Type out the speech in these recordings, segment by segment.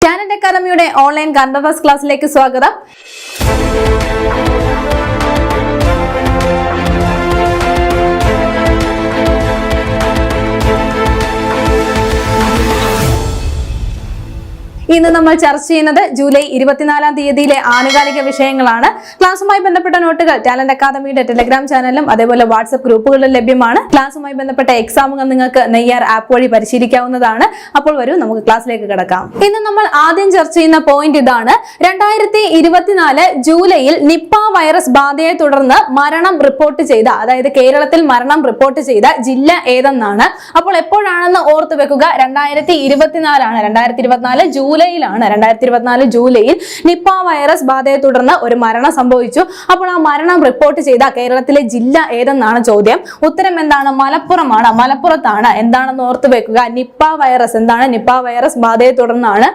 Talent അക്കാദമിയുടെ online current affairs ക്ലാസ്സിലേക്ക് സ്വാഗതം. ഇന്ന് നമ്മൾ ചർച്ച ചെയ്യുന്നത് ജൂലൈ 24-ാം തീയതിയിലെ ആനുകാലിക വിഷയങ്ങളാണ്. ക്ലാസ്സുമായി ബന്ധപ്പെട്ട നോട്ടുകൾ ടാലന്റ് അക്കാദമിയുടെ ടെലഗ്രാം ചാനലിലും അതേപോലെ വാട്സ്ആപ്പ് ഗ്രൂപ്പുകളിലും ലഭ്യമാണ്. ക്ലാസ്സുമായി ബന്ധപ്പെട്ട എക്സാമുകൾ നിങ്ങൾക്ക് നെയ്യാർ ആപ്പ് വഴി പരിശീലിക്കാവുന്നതാണ്. അപ്പോൾ വരൂ നമുക്ക് ക്ലാസ്സിലേക്ക് കിടക്കാം. ഇന്ന് നമ്മൾ ആദ്യം ചർച്ച ചെയ്യുന്ന പോയിന്റ് ഇതാണ്. 2024 ജൂലൈയിൽ നിപ്പ വൈറസ് ബാധയെ തുടർന്ന് മരണം റിപ്പോർട്ട് ചെയ്ത, അതായത് കേരളത്തിൽ മരണം റിപ്പോർട്ട് ചെയ്ത ജില്ല ഏതെന്നാണ്. അപ്പോൾ എപ്പോഴാണെന്ന് ഓർത്തു വെക്കുക, 2024 ആണ്. 2024 ജൂലൈയിൽ നിപ്പ വൈറസ് ബാധയെ തുടർന്ന് ഒരു മരണം സംഭവിച്ചു. അപ്പോൾ ആ മരണം റിപ്പോർട്ട് ചെയ്ത കേരളത്തിലെ ജില്ല ഏതെന്നാണ് ചോദ്യം. ഉത്തരം എന്താണ്? മലപ്പുറമാണ്. മലപ്പുറത്താണ്. എന്താണെന്ന് ഓർത്തു വെക്കുക, നിപ്പ വൈറസ്. എന്താണ്? നിപ്പ വൈറസ് ബാധയെ തുടർന്നാണ്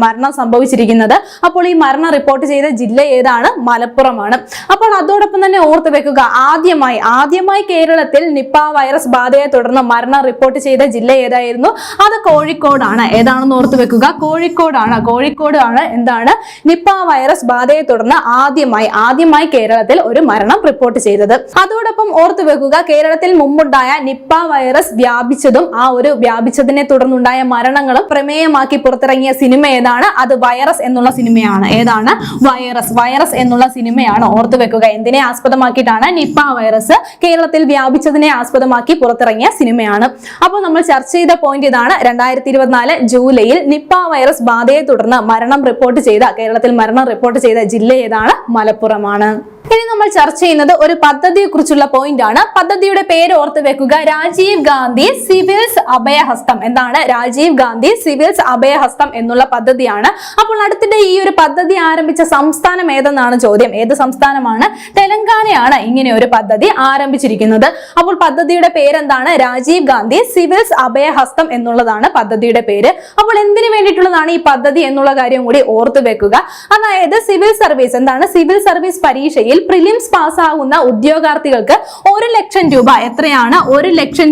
മരണം സംഭവിച്ചിരിക്കുന്നത്. അപ്പോൾ ഈ മരണം റിപ്പോർട്ട് ചെയ്ത ജില്ല ഏതാണ്? മലപ്പുറമാണ്. അപ്പോൾ അതോടൊപ്പം തന്നെ ഓർത്തു വെക്കുക, ആദ്യമായി കേരളത്തിൽ നിപ്പ വൈറസ് ബാധയെ തുടർന്ന് മരണം റിപ്പോർട്ട് ചെയ്ത ജില്ല ഏതായിരുന്നു? അത് കോഴിക്കോടാണ്. ഏതാണെന്ന് ഓർത്തു വെക്കുക, കോഴിക്കോടാണ് എന്താണ് നിപ്പ വൈറസ് ബാധയെ തുടർന്ന് ആദ്യമായി കേരളത്തിൽ ഒരു മരണം റിപ്പോർട്ട് ചെയ്തത്. അതോടൊപ്പം ഓർത്തു വെക്കുക, കേരളത്തിൽ മുമ്പുണ്ടായ നിപ്പ വൈറസ് വ്യാപിച്ചതും ആ ഒരു വ്യാപിച്ചതിനെ തുടർന്നുണ്ടായ മരണങ്ങളും പ്രമേയമാക്കി പുറത്തിറങ്ങിയ സിനിമ ഏതാണ്? അത് വൈറസ് എന്നുള്ള സിനിമയാണ്. ഏതാണ്? വൈറസ് എന്നുള്ള സിനിമയാണ്. ഓർത്തു വെക്കുക, എന്തിനെ ആസ്പദമാക്കിയിട്ടാണ്? നിപ്പ വൈറസ് കേരളത്തിൽ വ്യാപിച്ചതിനെ ആസ്പദമാക്കി പുറത്തിറങ്ങിയ സിനിമയാണ്. അപ്പോൾ നമ്മൾ ചർച്ച ചെയ്ത പോയിന്റ് ഇതാണ്. 2024 ജൂലൈയിൽ നിപ്പ വൈറസ് ബാധയെ തുടർന്ന് കേരളത്തിൽ മരണം റിപ്പോർട്ട് ചെയ്ത ജില്ല ഏതാണ്? മലപ്പുറമാണ്. ഇനി നമ്മൾ ചർച്ച ചെയ്യുന്നത് ഒരു പദ്ധതിയെ കുറിച്ചുള്ള പോയിന്റ് ആണ്. പദ്ധതിയുടെ പേര് ഓർത്ത് വെക്കുക, രാജീവ് ഗാന്ധി സിവിൽസ് അഭയഹസ്തം. എന്താണ്? രാജീവ് ഗാന്ധി സിവിൽസ് അഭയഹസ്തം എന്നുള്ള പദ്ധതിയാണ്. അപ്പോൾ അടുത്തിടെ ഈ ഒരു പദ്ധതി ആരംഭിച്ച സംസ്ഥാനം ഏതെന്നാണ് ചോദ്യം. ഏത് സംസ്ഥാനമാണ്? തെലങ്കാനയാണ് ഇങ്ങനെ ഒരു പദ്ധതി ആരംഭിച്ചിരിക്കുന്നത്. അപ്പോൾ പദ്ധതിയുടെ പേരെന്താണ്? രാജീവ് ഗാന്ധി സിവിൽസ് അഭയഹസ്തം എന്നുള്ളതാണ് പദ്ധതിയുടെ പേര്. അപ്പോൾ എന്തിനു വേണ്ടിയിട്ടുള്ളതാണ് ഈ പദ്ധതി എന്നുള്ള കാര്യം കൂടി ഓർത്തു വെക്കുക. അതായത് സിവിൽ സർവീസ്, എന്താണ്? സിവിൽ സർവീസ് പരീക്ഷയിൽ പ്രിലിംസ് പാസ്സാകുന്ന ഉദ്യോഗാർത്ഥികൾക്ക് 1 ലക്ഷം രൂപ, എത്രയാണ്? 1 ലക്ഷം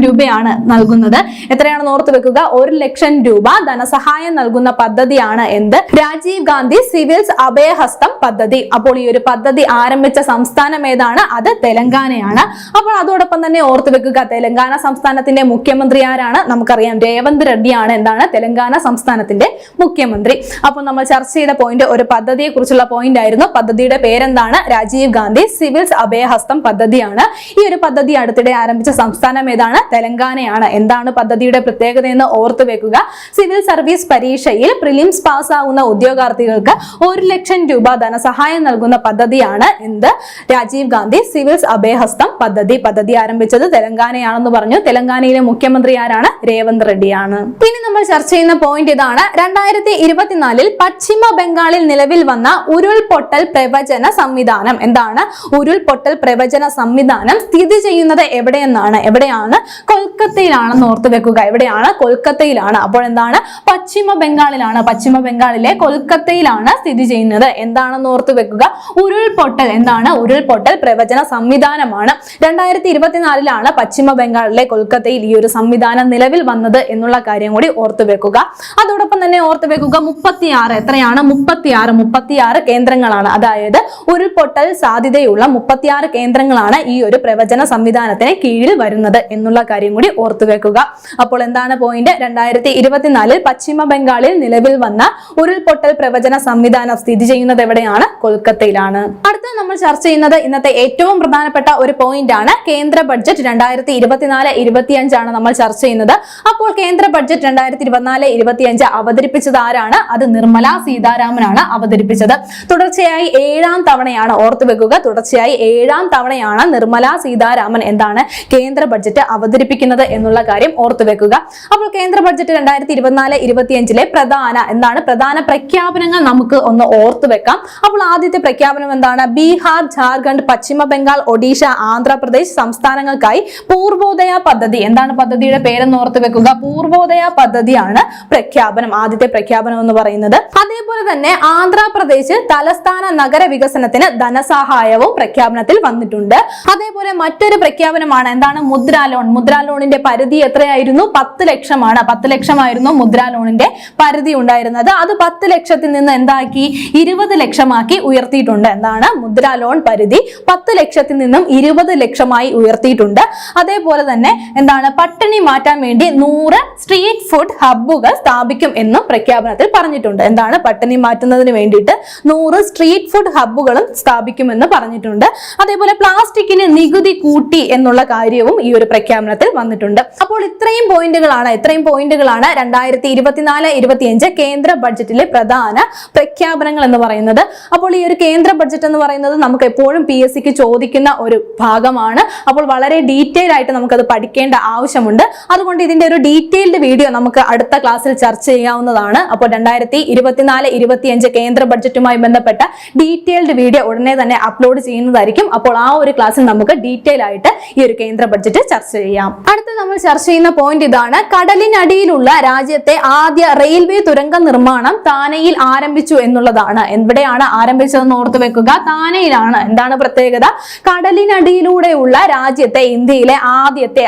രൂപയാണ് നൽകുന്നത്. എത്രയാണെന്ന് ഓർത്തു വെക്കുക, 1 ലക്ഷം രൂപ ധനസഹായം നൽകുന്ന പദ്ധതിയാണ് എന്ത്? രാജീവ് ഗാന്ധി സിവിൽസ് അഭയഹസ്തം പദ്ധതി. അപ്പോൾ ഈ ഒരു പദ്ധതി ആരംഭിച്ച സംസ്ഥാനം ഏതാണ്? അത് തെലങ്കാനയാണ്. അപ്പോൾ അതോടൊപ്പം തന്നെ ഓർത്തു വെക്കുക, തെലങ്കാന സംസ്ഥാനത്തിന്റെ മുഖ്യമന്ത്രി ആരാണ്? നമുക്കറിയാം, രേവന്ത് റെഡ്ഡിയാണ് എന്താണ് തെലങ്കാന സംസ്ഥാനത്തിന്റെ മുഖ്യമന്ത്രി. അപ്പോൾ നമ്മൾ ചർച്ച ചെയ്ത പോയിന്റ് ഒരു പദ്ധതിയെ കുറിച്ചുള്ള പോയിന്റ് ആയിരുന്നു. പദ്ധതിയുടെ പേരെന്താണ്? രാജീവ് ഗാന്ധി സിവിൽസ് അഭയഹസ്തം പദ്ധതിയാണ്. ഈ ഒരു പദ്ധതി അടുത്തിടെ ആരംഭിച്ച സംസ്ഥാനം ഏതാണ്? തെലങ്കാനയാണ്. എന്താണ് പദ്ധതിയുടെ പ്രത്യേകത എന്ന് ഓർത്തു വെക്കുക, സിവിൽ സർവീസ് പരീക്ഷയിൽ പ്രിലിംസ് പാസ്സാകുന്ന ഉദ്യോഗാർത്ഥികൾക്ക് 1 ലക്ഷം രൂപ ധനസഹായം നൽകുന്ന പദ്ധതിയാണ് എന്ത്? രാജീവ് ഗാന്ധി സിവിൽസ് അഭയഹസ്തം പദ്ധതി. പദ്ധതി ആരംഭിച്ചത് തെലങ്കാനയാണെന്ന് പറഞ്ഞു. തെലങ്കാനയിലെ മുഖ്യമന്ത്രി ആരാണ്? രേവന്ത് റെഡ്ഡിയാണ്. ഇനി നമ്മൾ ചർച്ച ചെയ്യുന്ന പോയിന്റ് ഇതാണ്. 2024 പശ്ചിമ ബംഗാളിൽ നിലവിൽ വന്ന ഉരുൾപൊട്ടൽ പ്രവചന സംവിധാനം. എന്താണ്? ഉരുൾപൊട്ടൽ പ്രവചന സംവിധാനം സ്ഥിതി ചെയ്യുന്നത് എവിടെയെന്നാണ്? എവിടെയാണ്? കൊൽക്കത്തയിലാണെന്ന് ഓർത്തു വെക്കുക. എവിടെയാണ്? കൊൽക്കത്തയിലാണ്. അപ്പോൾ എന്താണ്? പശ്ചിമ ബംഗാളിലാണ്. പശ്ചിമ ബംഗാളിലെ കൊൽക്കത്തയിലാണ് സ്ഥിതി ചെയ്യുന്നത്. എന്താണെന്ന് ഓർത്തു വെക്കുക, ഉരുൾപൊട്ടൽ. എന്താണ്? ഉരുൾപൊട്ടൽ പ്രവചന സംവിധാനമാണ്. 2024 പശ്ചിമ ബംഗാളിലെ കൊൽക്കത്തയിൽ ഈ ഒരു സംവിധാനം നിലവിൽ വന്നത് എന്നുള്ള കാര്യം കൂടി ഓർത്തു വെക്കുക. അതോടൊപ്പം തന്നെ ഓർത്തു വെക്കുക, 36, എത്രയാണ്? 36 കേന്ദ്രങ്ങളാണ്. അതായത് ഉരുൾപൊട്ടൽ സാധ്യതയുള്ള 36 കേന്ദ്രങ്ങളാണ് ഈ ഒരു പ്രവചന സംവിധാനത്തിന് കീഴിൽ വരുന്നത് എന്നുള്ള കാര്യം കൂടി ഓർത്തു വെക്കുക. അപ്പോൾ എന്താണ് പോയിന്റ്? 2024 പശ്ചിമ ബംഗാളിൽ നിലവിൽ വന്ന ഉരുൾപൊട്ടൽ പ്രവചന സംവിധാനം സ്ഥിതി ചെയ്യുന്നത് എവിടെയാണ്? കൊൽക്കത്തയിലാണ്. അടുത്ത നമ്മൾ ചർച്ച ചെയ്യുന്നത് ഇന്നത്തെ ഏറ്റവും പ്രധാനപ്പെട്ട ഒരു പോയിന്റ് ആണ്. കേന്ദ്ര ബഡ്ജറ്റ് 2024-25 ആണ് നമ്മൾ ചർച്ച ചെയ്യുന്നത്. അപ്പോൾ കേന്ദ്ര ബഡ്ജറ്റ് 2024-25 അവതരിപ്പിച്ചത് ആരാണ്? അത് നിർമ്മല സീതാരാമനാണ് അവതരിപ്പിച്ചത്. തുടർച്ചയായി 7ാം തവണയാണ്, ഓർത്തു വെക്കുക, തുടർച്ചയായി 7ാം തവണയാണ് നിർമ്മല സീതാരാമൻ എന്താണ് കേന്ദ്ര ബഡ്ജറ്റ് അവതരിപ്പിക്കുന്നത് എന്നുള്ള കാര്യം ഓർത്തു വെക്കുക. അപ്പോൾ കേന്ദ്ര ബഡ്ജറ്റ് 2024-25 പ്രധാന പ്രഖ്യാപനങ്ങൾ നമുക്ക് ഒന്ന് ഓർത്തു വെക്കാം. അപ്പോൾ ആദ്യത്തെ പ്രഖ്യാപനം എന്താണ്? ബീഹാർ, ജാർഖണ്ഡ്, പശ്ചിമ ബംഗാൾ, ഒഡീഷ, ആന്ധ്രാപ്രദേശ് സംസ്ഥാനങ്ങൾക്കായി പൂർവോദയ പദ്ധതി. എന്താണ് പദ്ധതിയുടെ പേരെന്ന് ഓർത്തു വെക്കുക? പൂർവോദയ പദ്ധതിയാണ് പ്രഖ്യാപനം, ആദ്യത്തെ പ്രഖ്യാപനം എന്ന് പറയുന്നത്. അതേപോലെ തന്നെ ആന്ധ്രാപ്രദേശ് തലസ്ഥാന നഗര വികസനത്തിന് ധനസഹായവും പ്രഖ്യാപനത്തിൽ വന്നിട്ടുണ്ട്. അതേപോലെ മറ്റൊരു പ്രഖ്യാപനമാണ് എന്താണ് മുദ്രാ ലോൺ. മുദ്രാ ലോണിന്റെ പരിധി എത്രയായിരുന്നു? 10 ലക്ഷമാണ്. 10 ലക്ഷമായിരുന്നു മുദ്രാ ലോണിന്റെ പരിധി ഉണ്ടായിരുന്നത്. അത് 10 ലക്ഷത്തിൽ നിന്ന് എന്താക്കി? 20 ലക്ഷമാക്കി ഉയർത്തിയിട്ടുണ്ട്. എന്താണ് മുദ്രാ ലോൺ പരിധി 10 ലക്ഷത്തിൽ നിന്നും 20 ലക്ഷമായി ഉയർത്തിയിട്ടുണ്ട്. അതേപോലെ തന്നെ എന്താണ് പട്ടിണി മാറ്റാൻ വേണ്ടി 100 സ്ട്രീറ്റ് ഫുഡ് ഹബ്ബുകൾ സ്ഥാപിക്കും എന്നും പ്രഖ്യാപനത്തിൽ പറഞ്ഞിട്ടുണ്ട്. എന്താണ് പട്ടിണി മാറ്റുന്നതിന് വേണ്ടിയിട്ട് 100 സ്ട്രീറ്റ് ഫുഡ് ഹബ്ബുകളും സ്ഥാപിക്കുമെന്ന് പറഞ്ഞിട്ടുണ്ട്. അതേപോലെ പ്ലാസ്റ്റിക്കിന് നികുതി കൂട്ടി എന്നുള്ള കാര്യവും ഈ ഒരു പ്രഖ്യാപനത്തിൽ വന്നിട്ടുണ്ട്. അപ്പോൾ ഇത്രയും പോയിന്റുകളാണ് 2024-25 കേന്ദ്ര ബഡ്ജറ്റിലെ പ്രധാന പ്രഖ്യാപനങ്ങൾ എന്ന് പറയുന്നത്. അപ്പോൾ ഈ ഒരു കേന്ദ്ര ബഡ്ജറ്റ് എന്ന് പറയുന്നത് നമുക്ക് എപ്പോഴും PSCക്ക് ചോദിക്കുന്ന ഒരു ഭാഗമാണ്. അപ്പോൾ വളരെ ഡീറ്റെയിൽ ആയിട്ട് നമുക്കത് പഠിക്കേണ്ട ആവശ്യമുണ്ട്. അതുകൊണ്ട് ഇതിന്റെ ഒരു ഡീറ്റെയിൽഡ് വീഡിയോ നമുക്ക് അടുത്ത ക്ലാസ്സിൽ ചർച്ച ചെയ്യാവുന്നതാണ്. അപ്പോൾ 2024-25 കേന്ദ്ര ബഡ്ജറ്റുമായി ബന്ധപ്പെട്ട ഡീറ്റെയിൽഡ് വീഡിയോ ഉടനെ തന്നെ അപ്ലോഡ് ചെയ്യുന്നതായിരിക്കും. അപ്പോൾ ആ ഒരു ക്ലാസ്സിൽ നമുക്ക് ഡീറ്റെയിൽ ആയിട്ട് ഈ ഒരു കേന്ദ്ര ബഡ്ജറ്റ് ചർച്ച ചെയ്യാം. അടുത്ത നമ്മൾ ചർച്ച ചെയ്യുന്ന പോയിന്റ് ഇതാണ്. കടലിനടിയിലുള്ള രാജ്യത്തെ ആദ്യ റെയിൽവേ തുരങ്ക നിർമ്മാണം താനെയിൽ ആരംഭിച്ചു എന്നുള്ളതാണ്. എവിടെയാണ് ആരംഭിച്ചതെന്ന് ഓർത്തു വെക്കുക. താനെയിലാണ്. എന്താണ് പ്രത്യേകത? കടലിനടിയിലൂടെയുള്ള രാജ്യത്തെ ഇന്ത്യയിലെ ആദ്യത്തെ